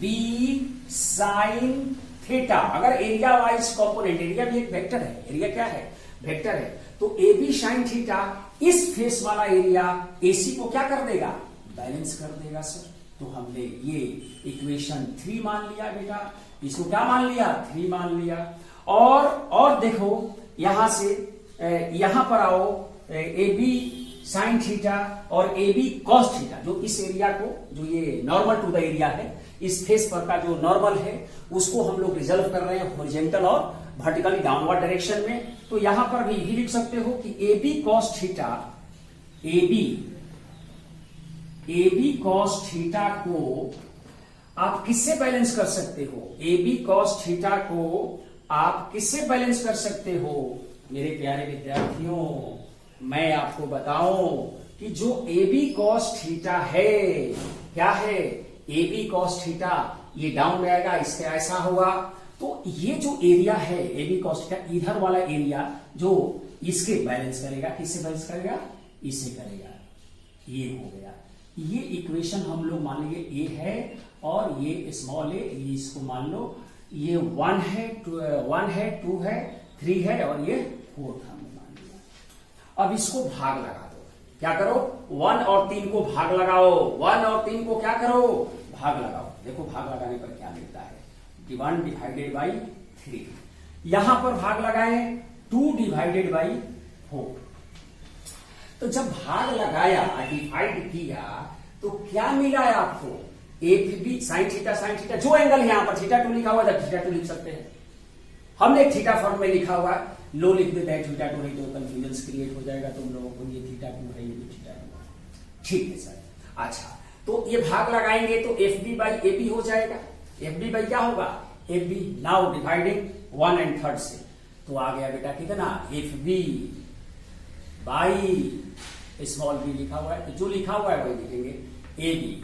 बी साइन थीटा। अगर एरिया वाइज कंपोनेंट, एरिया भी एक वेक्टर है, एरिया क्या है, वेक्टर है, तो ए बी साइन थीटा इस फेस वाला एरिया एसी को क्या कर देगा, बैलेंस कर देगा सर। तो हमने ये इक्वेशन 3 मान लिया बेटा, इसको क्या मान लिया, 3 मान लिया। और देखो यहां से यहां पर आओ, ए बी साइन थीटा और ए बी कॉस थीटा, जो इस एरिया को, जो ये नॉर्मल टू द एरिया है, इस फेस पर का जो नॉर्मल है उसको हम लोग रिजल्व कर रहे हैं हॉरिजॉन्टल और वर्टिकली डाउनवर्ड डायरेक्शन में। तो यहां पर भी लिख सकते हो कि A B cos theta, A B cos theta को आप किससे बैलेंस कर सकते हो, ए बी कॉस थीटा को आप किससे बैलेंस कर सकते हो, मेरे प्यारे विद्यार्थियों, मैं आपको बताऊं कि जो ए बी कॉस थीटा है, क्या है, ए बी कॉस थीटा, ये डाउन रहेगा, इससे ऐसा होगा, तो ये जो एरिया है ए बी कॉस थीटा, इधर वाला एरिया जो इसके बैलेंस करेगा, किससे बैलेंस करेगा, इससे करेगा, ये हो गया। ये इक्वेशन हम लोग मान लीजिए ए है और ये स्मॉल ए, ये इसको मान लो, ये 1 है, 2 है, 3 है और ये 4 हमने मान लिया। अब इसको भाग लगा दो, क्या करो, 1 और 3 को भाग लगाओ, 1 और 3 को क्या करो, भाग लगाओ। देखो भाग लगाने पर क्या मिलता है, 1 डिवाइडेड बाई 3, यहां पर भाग लगाए 2 डिवाइडेड बाई 4। तो जब भाग लगाया, डिवाइड किया, तो क्या मिला है आपको, एफ बी साइन थीटा, जो एंगल है यहां पर थीटा 2 लिखा हुआ है, थीटा 2 लिख सकते हैं, हमने थीटा फॉर्म में लिखा हुआ है, लो लिख देते हैं, थीटा 2 है तो कंफ्यूजन क्रिएट हो जाएगा तुम लोगों को, ये थीटा 2 है, ये भी थीटा 2 है, ठीक है सर। अच्छा, तो ये भाग लगाएंगे तो F B by A B हो जाएगा, एफ बी बाई क्या होगा, एफ बी, नाउ डिवाइडिंग 1 और 3 से, तो आ गया बेटा कितना, F B by small B लिखा हुआ है, तो जो लिखा हुआ है वही लिखेंगे, A B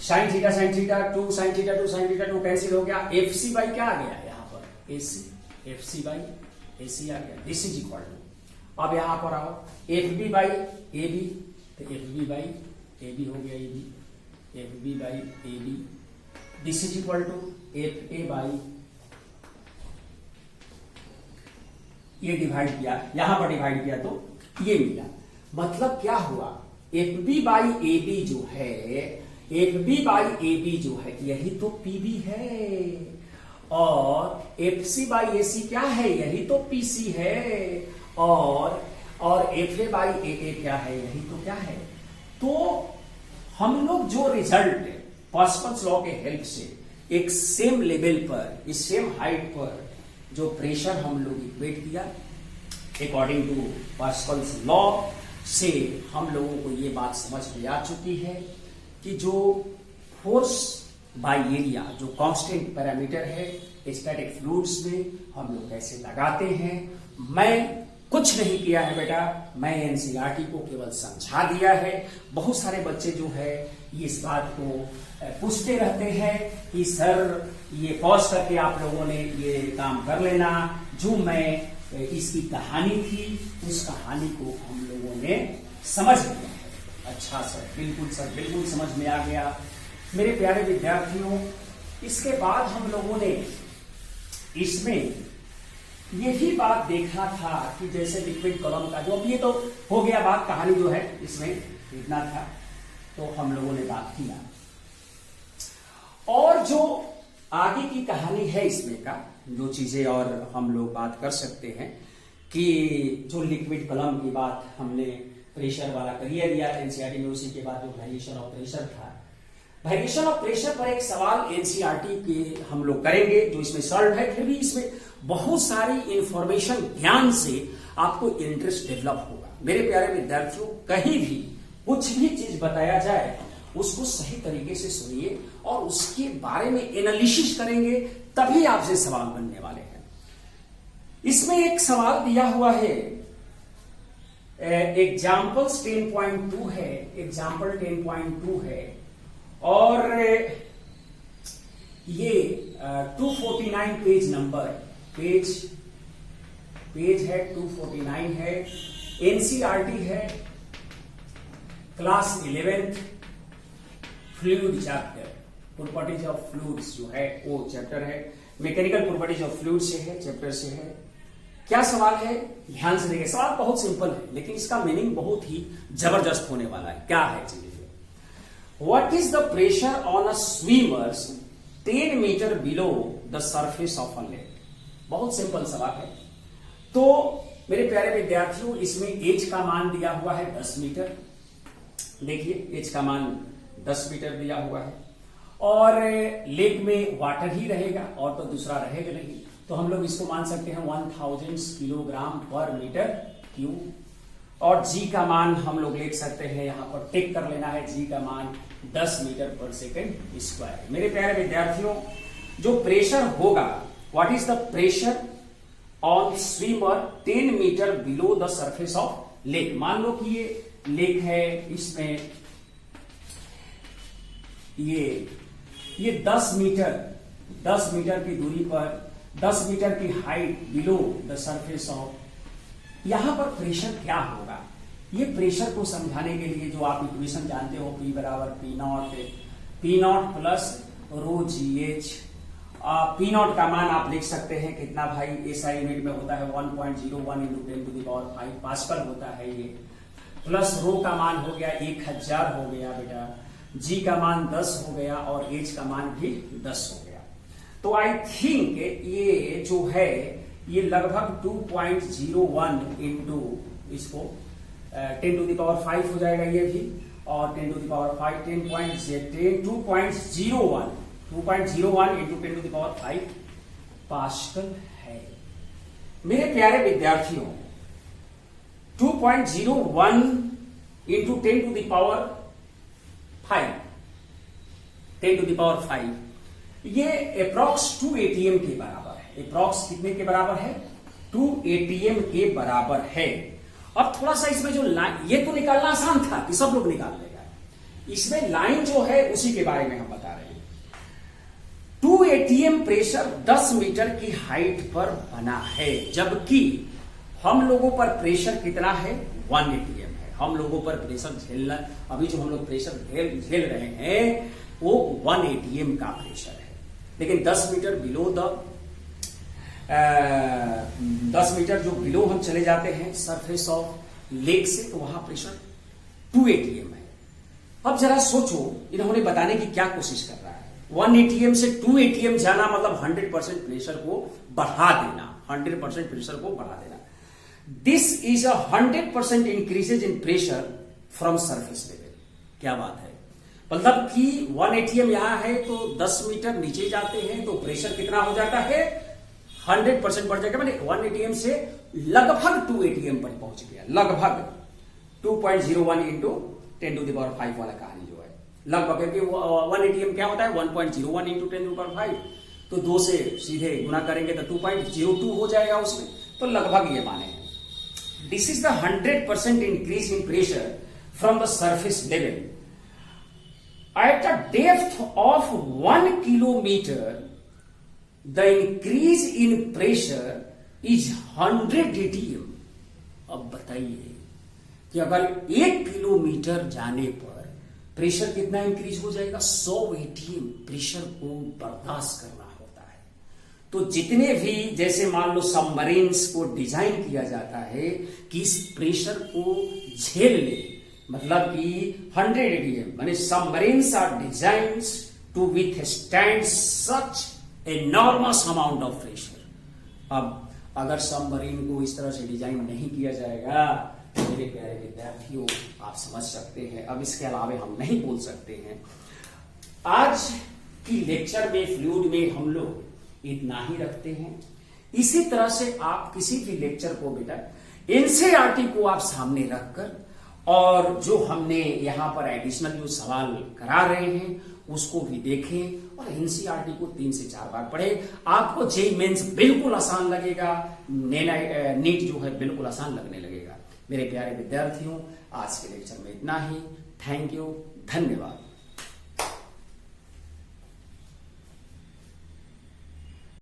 sine theta 2 sine theta 2 cancel हो गया, एफ सी बाई क्या आ गया यहाँ पर, ए सी, एफ सी बाई ए सी आ गया, दिस इज इक्वल टू, अब यहां पर आओ, F B by A B, तो F B by A B हो गया, A B, F B by A B, this is equal to F A by, ये divide किया, यहां पर डिवाइड किया तो ये मिला, मतलब क्या हुआ, F B by A B जो है, F B by A B जो है, यही तो पी बी है, और एफ सी बाई ए सी क्या है, यही तो पी सी है, और एफ ए बाई ए ए क्या है, यही तो क्या है। तो हम लोग जो रिजल्ट पास्कल्स लॉ के हेल्प से एक सेम लेवल पर, इस सेम हाइट पर जो प्रेशर हम लोग इक्वेट किया अकॉर्डिंग टू पास्कल्स लॉ से हम लोगों को ये बात समझ में आ चुकी है कि जो फोर्स बाय एरिया जो कांस्टेंट पैरामीटर है स्टैटिक फ्लूइड्स में हम लोग कैसे लगाते हैं। मैं कुछ नहीं किया है बेटा, मैं एनसीईआरटी को केवल समझा दिया है। बहुत सारे बच्चे जो है ये इस बात को पूछते रहते हैं कि सर ये पॉज करके आप लोगों ने ये काम कर लेना। जो मैं इसकी कहानी थी उस कहानी को हम लोगों ने समझ लिया है। अच्छा सर, बिल्कुल समझ में आ गया मेरे प्यारे विद्यार्थियों। इसके बाद हम लोगों ने इसमें यही बात देखा था कि जैसे लिक्विड कॉलम का जो अब ये तो हो गया बात, कहानी जो है इसमें इतना था तो हम लोगों ने बात किया। और जो आगे की कहानी है इसमें का जो चीजें और हम लोग बात कर सकते हैं कि जो लिक्विड कॉलम की बात हमने प्रेशर वाला करिए दिया एनसीईआरटी में, उसी के बाद जो वेरिएशन ऑफ प्रेशर था, वेरिएशन ऑफ प्रेशर पर एक सवाल एनसीईआरटी के हम लोग करेंगे जो इसमें सॉल्व है। फिर भी इसमें बहुत सारी इंफॉर्मेशन ज्ञान से आपको इंटरेस्ट डेवलप होगा। मेरे प्यारे विद्यार्थियों, कहीं भी कुछ भी चीज बताया जाए उसको सही तरीके से सुनिए और उसके बारे में एनालिसिस करेंगे, तभी आपसे सवाल बनने वाले हैं। इसमें एक सवाल दिया हुआ है, एग्जाम्पल्स 10.2 है, एग्जाम्पल 10.2 है और ये 249 पेज नंबर पेज है 249 है, एनसीईआरटी है, class 11th fluid chapter, properties of fluids जो है वो चैप्टर है, मैकेनिकल प्रॉपर्टीज ऑफ फ्लूइड से है, चैप्टर से है। क्या सवाल है, ध्यान से देखिए। सवाल बहुत सिंपल है लेकिन इसका मीनिंग बहुत ही जबरदस्त होने वाला है। क्या है चीजें? What is the pressure on a swimmer's 10 meter below the surface of a lake? बहुत सिंपल सवाल है। तो मेरे प्यारे विद्यार्थियों, इसमें एच का मान दिया हुआ है 10 मीटर। देखिए एच का मान 10 मीटर दिया हुआ है और लेक में वाटर ही रहेगा और तो दूसरा रहेगा नहीं, तो हम लोग इसको मान सकते हैं 1000 किलोग्राम पर मीटर क्यूब। और जी का मान हम लोग लिख सकते हैं, यहां पर टिक कर लेना है, जी का मान 10 मीटर पर सेकेंड स्क्वायर। मेरे प्यारे विद्यार्थियों, जो प्रेशर होगा, what is the pressure on swimmer 10 metre below the surface of lake. मान लो कि ये लेक है, इसमें ये 10 मीटर की दूरी पर 10 मीटर की height below the surface of, यहां पर प्रेशर क्या होगा? ये प्रेशर को समझाने के लिए जो आप इक्वेशन जानते हो, P बराबर P naught plus row GH। P not का मान आप लिख सकते हैं कितना भाई, SI यूनिट में होता है 1.01 इंटू 10⁵ पास्कल होता है ये, प्लस रो का मान हो गया 1000 हो गया बेटा, G का मान 10 हो गया और H का मान भी 10 हो गया। तो आई थिंक ये जो है ये लगभग 2.01 इंटू इसको 10⁵ हो जाएगा ये भी, और 10⁵ 2.01 इंटू 10⁵ पास्कल है। मेरे प्यारे विद्यार्थियों, 2.01 इंटू 10⁵ ये अप्रॉक्स 2 ATM के बराबर है। अप्रॉक्स कितने के बराबर है? 2 ATM के बराबर है। अब थोड़ा सा इसमें जो लाइन, ये तो निकालना आसान था कि सब लोग निकाल लेगा, इसमें लाइन जो है उसी के बारे में हम बता रहे हैं। 2 ATM प्रेशर 10 मीटर की हाइट पर बना है, जबकि हम लोगों पर प्रेशर कितना है? 1 ATM है। हम लोगों पर प्रेशर झेलना, अभी जो हम लोग प्रेशर झेल रहे हैं वो 1 ATM का प्रेशर है, लेकिन 10 मीटर बिलो 10 मीटर जो बिलो हम चले जाते हैं सरफेस ऑफ लेक से, तो वहां प्रेशर 2 ATM है। अब जरा सोचो, इन्होंने बताने की क्या कोशिश कर रहा है? 1 ATM से 2 ATM जाना मतलब 100% प्रेशर को बढ़ा देना, 100% प्रेशर को बढ़ा देना। This is a 100% increases in pressure from surface level. क्या बात है? मतलब कि 1 ATM यहां है तो 10 मीटर नीचे जाते हैं तो प्रेशर कितना हो जाता है? 100% बढ़ जाएगा, मैंने 1 ATM से लगभग 2 ATM पर पहुंच गया, लगभग 2.01 इंटू 10⁵ वाला कहानी जो है लगभग, क्योंकि 1 ATM क्या होता है 1.01 इंटू 10⁵, तो 2 से सीधे गुना करेंगे तो 2.02 हो जाएगा उसमें, तो लगभग ये माने हैं। This is the 100% increase in pressure from the surface level at a depth of 1 kilometre. The increase in pressure is 100 ATM। अब बताइए कि अगर 1 किलोमीटर जाने पर प्रेशर कितना इंक्रीज हो जाएगा, 100 ATM प्रेशर को बर्दाश्त करना होता है। तो जितने भी जैसे मान लो सबमरीन्स को डिजाइन किया जाता है कि इस प्रेशर को झेल ले, मतलब कि 100 ATM माने submarines are designed to withstand such enormous amount of pressure. अब अगर सबमरीन को इस तरह से डिजाइन नहीं किया जाएगा, मेरे प्यारे विद्यार्थियों आप समझ सकते हैं, अब इसके अलावा हम नहीं बोल सकते हैं। आज की लेक्चर में फ्लूइड में हम लोग इतना ही रखते हैं। इसी तरह से आप किसी भी लेक्चर को बेटा एनसीईआरटी को आप सामने रखकर और जो हमने यहां पर एडिशनल जो सवाल करा रहे हैं उसको भी देखें और एनसीईआरटी को 3 से 4 बार पढ़ें। आपको जेईई मेंस बिल्कुल आसान लगेगा, नीट जो है बिल्कुल आसान लगने लगेगा। मेरे प्यारे विद्यार्थियों, आज के लेक्चर में इतना ही। थैंक यू, धन्यवाद।